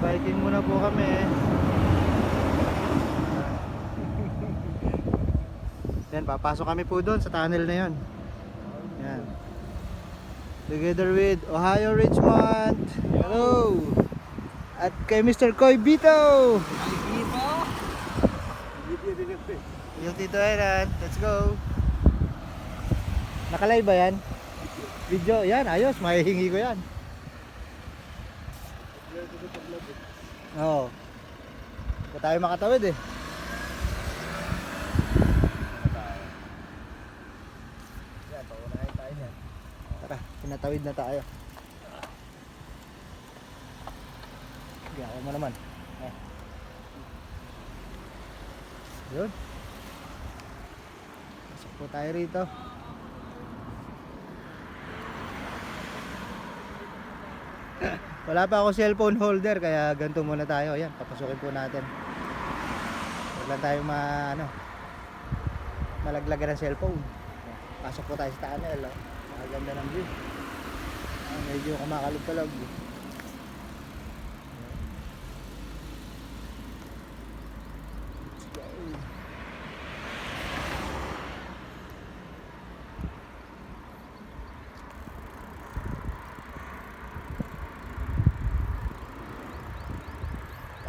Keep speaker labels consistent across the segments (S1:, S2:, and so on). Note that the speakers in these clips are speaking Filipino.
S1: Biking muna po kami. Yan, papasok kami po doon sa tunnel na yon. Yan. Together with Ohio Richmond. Hello. At kay Mr. Koy Bito. Yung Tito Eran. Let's go. Nakalive ba yan? Video, yan, ayos, mahihingi ko yan. Oo. Hindi tayo makatawid eh. Yan, paunahin tayo yan. Tara, pinatawid na tayo. Gawin mo naman. Yun. Pasok po tayo rito. Wala pa ako cellphone holder kaya ganito muna tayo. Ayan, papasukin po natin. Huwag lang tayo malaglagan ng cellphone. Pasok po tayo sa tunnel. Oh. Maganda ng view. Medyo kumakalog-kalog.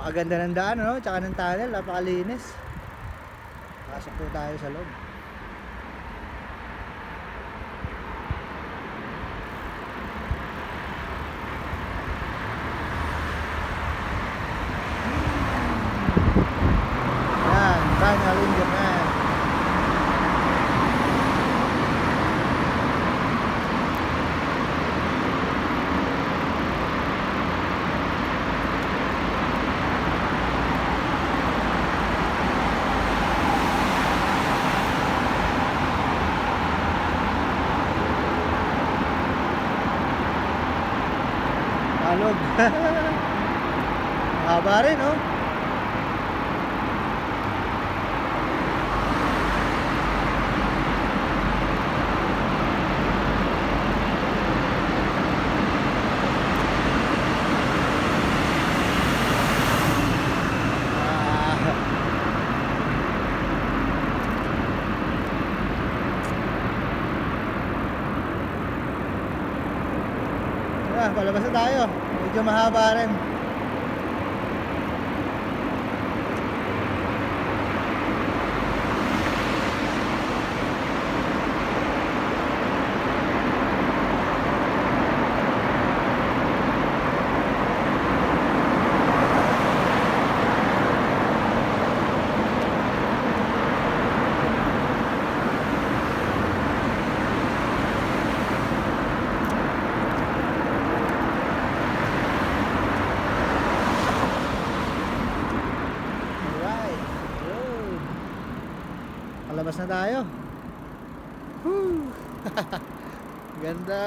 S1: Napakaganda ng daan, no? Tsaka ng tunnel, napakalinis. Pasok po tayo sa loob. Yan, tunnel in Japan. Alog. Haba rin, oh. Palabas na tayo. Medyo mahaba rin. Palabas na tayo. Woo! Ganda.